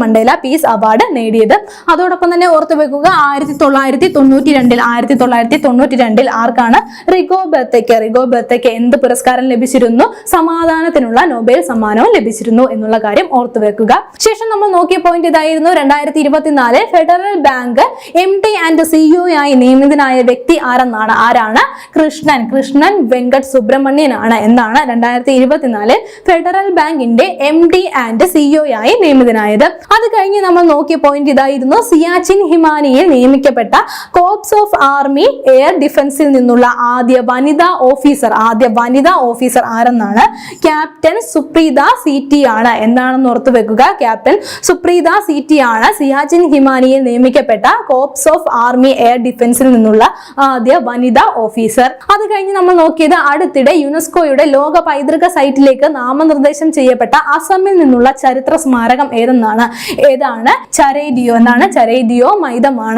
മണ്ടേല പീസ് അവാർഡ് നേടിയത്. അതോടൊപ്പം തന്നെ ഓർത്തു വെക്കുക 1992 ആർക്കാണ്? റിഗോ ബത്തയ്ക്ക് എന്ത് പുരസ്കാരം ലഭിച്ചിരുന്നു? സമാധാനത്തിനുള്ള നൊബേൽ സമ്മാനവും ലഭിച്ചിരുന്നു എന്നുള്ള കാര്യം ഓർത്തു വെക്കുക. ശേഷം നമ്മൾ നോക്കിയ പോയിന്റ് ഇതായിരുന്നു. 2024 federal bank MD and CEO ആയി നിയമിതനായ വ്യക്തി ആരാണ്? കൃഷ്ണൻ വെങ്കട് സുബ്രഹ്മണ്യൻ ആണ് 2024 ഫെഡറൽ ബാങ്കിന്റെ MD ആൻഡ് CEO ആയി നിയമിതനായത്. അത് കഴിഞ്ഞ് നമ്മൾ നോക്കിയ പോയിന്റ് ഇതായിരുന്നു. സിയാച്ചിൻ ഹിമാനിയിൽ നിയമിക്കപ്പെട്ട കോർപ്സ് ഓഫ് ആർമി എയർ ഡിഫൻസിൽ നിന്നുള്ള ആദ്യ വനിതാ ഓഫീസർ ആരെന്നാണ്? ക്യാപ്റ്റൻ സുപ്രീത CT ആണ്. എന്താണെന്ന് ഓർത്തു വെക്കുക. ക്യാപ്റ്റൻ സുപ്രീത CT ആണ് സിയാച്ചിൻ ഹിമാനിയിൽ നിയമിക്കപ്പെട്ട കോർപ്സ് ഓഫ് ആർമി എയർ ഡിഫൻസിൽ നിന്നുള്ള ആദ്യ വനിതാ ഓഫീസർ. അത് കഴിഞ്ഞ് നമ്മൾ നോക്കിയത് അടുത്തിടെ യുനെസ്കോയുടെ ലോക പൈതൃക സൈറ്റിലേക്ക് നാമനിർദ്ദേശം ചെയ്യപ്പെട്ട അസമിൽ നിന്നുള്ള ചരിത്ര സ്മാരകം ഏതാണ്? ചരൈദിയോ മൈദമാണ്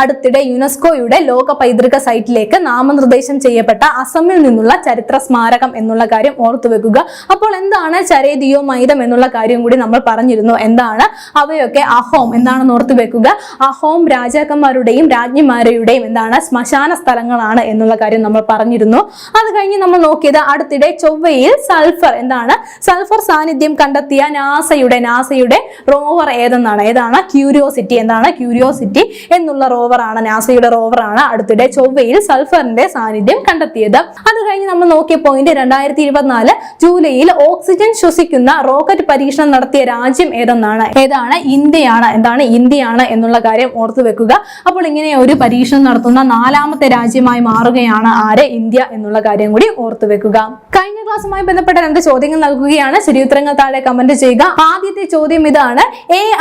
അടുത്തിടെ യുനെസ്കോയുടെ ലോക പൈതൃക സൈറ്റിലേക്ക് നാമനിർദ്ദേശം ചെയ്യപ്പെട്ട ചെയ്യപ്പെട്ട അസമിൽ നിന്നുള്ള ചരിത്ര സ്മാരകം എന്നുള്ള കാര്യം ഓർത്തു വെക്കുക. അപ്പോൾ എന്താണ് ചരേദിയോ മൈദം എന്നുള്ള കാര്യം കൂടി നമ്മൾ പറഞ്ഞിരുന്നു. എന്താണ് അവയൊക്കെ? അഹോം എന്താണെന്ന് ഓർത്തു വെക്കുക. അഹോം രാജാക്കന്മാരുടെയും രാജ്ഞിമാരുടെയും എന്താണ് ശ്മശാന സ്ഥലങ്ങളാണ് എന്നുള്ള കാര്യം നമ്മൾ പറഞ്ഞിരുന്നു. അത് കഴിഞ്ഞ് നമ്മൾ നോക്കിയത് അടുത്തിടെ ചൊവ്വയിൽ സൾഫർ എന്താണ് സൾഫർ സാന്നിധ്യം കണ്ടെത്തിയ നാസയുടെ റോവർ ഏതാണ്? ക്യൂരിയോസിറ്റി. എന്താണ്? ക്യൂരിയോസിറ്റി എന്നുള്ള റോവറാണ്, നാസയുടെ റോവറാണ് അടുത്തിടെ ചൊവ്വയിൽ സൾഫറിന്റെ സാന്നിധ്യം കണ്ടെത്തിയത്. അത് കഴിഞ്ഞ് നമ്മൾ നോക്കിയ പോയിന്റ് 2024 ജൂലൈയിൽ ഓക്സിജൻ ശ്വസിക്കുന്ന റോക്കറ്റ് പരീക്ഷണം നടത്തിയ രാജ്യം ഏതാണ്? ഇന്ത്യയാണ്. എന്താണ്? ഇന്ത്യയാണ് എന്നുള്ള കാര്യം ഓർത്തു വെക്കുക. അപ്പോൾ ഇങ്ങനെ ഒരു പരീക്ഷണം നടത്തുന്ന 4ാമത്തെ രാജ്യമായി മാറുകയാണ് ആര്? ഇന്ത്യ എന്നുള്ള കാര്യം കൂടി ഓർത്തു വെക്കുക. കഴിഞ്ഞ ക്ലാസ്സുമായി ബന്ധപ്പെട്ട 2 ചോദ്യങ്ങൾ നൽകുകയാണ്. ശരിയുത്തരങ്ങൾ താഴെ കമന്റ് ചെയ്യുക. ആദ്യത്തെ ചോദ്യം ഇതാണ്: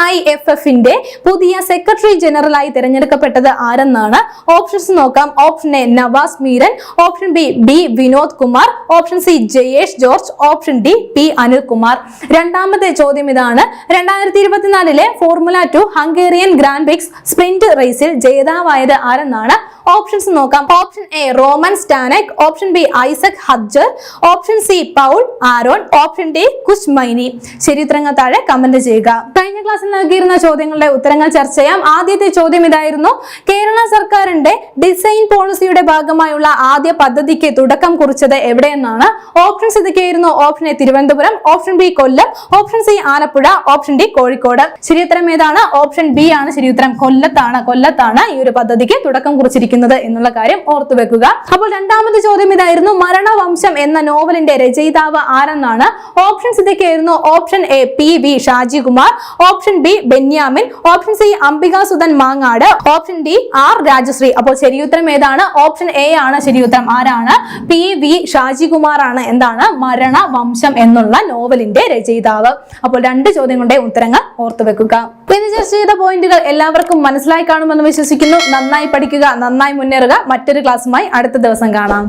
AIFFന്റെ പുതിയ സെക്രട്ടറി ജനറൽ ആയി തിരഞ്ഞെടുക്കപ്പെട്ടത് ആരെന്നാണ്? ഓപ്ഷൻസ് നോക്കാം. Option A Navas Meeran, option B Vinod Kumar, option C Jayesh George, option D P Anilkumar. രണ്ടാമത്തെ ചോദ്യം ഇതാണ്: 2024 formula 2 Hungarian grand prix sprint റേസിൽ ജേതാവായത് ആരെന്നാണ്? ഓപ്ഷൻസ് നോക്കാം. Option A Roman Stanek, option B Isack Hadjar, option C Paul Aron, option D Kush Maini. ശരിയുത്തരങ്ങൾ താഴെ കമന്റ് ചെയ്യുക. കഴിഞ്ഞ ക്ലാസ്സിൽ നൽകിയിരുന്ന ചോദ്യങ്ങളുടെ ഉത്തരങ്ങൾ ചർച്ച ചെയ്യാം. ആദ്യത്തെ ചോദ്യം ഇതായിരുന്നു: കേരള സർക്കാരിന്റെ ഡിസൈൻ പോളിസിയുടെ ഭാഗമായുള്ള ആദ്യ പദ്ധതിക്ക് തുടക്കം കുറിച്ചത് എവിടെയെന്നാണ്? ഓപ്ഷൻസ് ഇതൊക്കെയായിരുന്നു. Option A Thiruvananthapuram, option B Kollam, option C Alappuzha, option D Kozhikode. ശരിയുത്തരം ഏതാണ്? ഓപ്ഷൻ ബി ആണ് ശരിയുത്തരം. കൊല്ലത്താണ് ഈ ഒരു പദ്ധതിക്ക് തുടക്കം കുറിച്ചിരിക്കുന്നത് എന്നുള്ള കാര്യം ഓർത്തു വെക്കുക. അപ്പോൾ രണ്ടാമത്തെ ചോദ്യം ഇതായിരുന്നു: മരണവംശം എന്ന നോവലിന്റെ രചയിതാവ് ആരെന്നാണ്? ഓപ്ഷൻസ് ഇതൊക്കെയായിരുന്നു. Option A PV Shajikumar, option B Benyamin, option C Ambikasudhan Mangad, option D R Rajashree. അപ്പോൾ ശരിയുത്തരം ഏതാണ്? ഓപ്ഷൻ എ ആണ് ശരിയുത്തരം. ആരാണ്? PV ഷാജികുമാർ ആണ് എന്താണ് മരണവംശം എന്നുള്ള നോവലിന്റെ രചയിതാവ്. അപ്പോൾ 2 ചോദ്യങ്ങളുടെ ഉത്തരങ്ങൾ ഓർത്തു വെക്കുക. ഇന്ന് ചർച്ച ചെയ്ത പോയിന്റുകൾ എല്ലാവർക്കും മനസ്സിലായി കാണുമെന്ന് വിശ്വസിക്കുന്നു. നന്നായി പഠിക്കുക, നന്നായി മുന്നേറുക. മറ്റൊരു ക്ലാസ്സുമായി അടുത്ത ദിവസം കാണാം.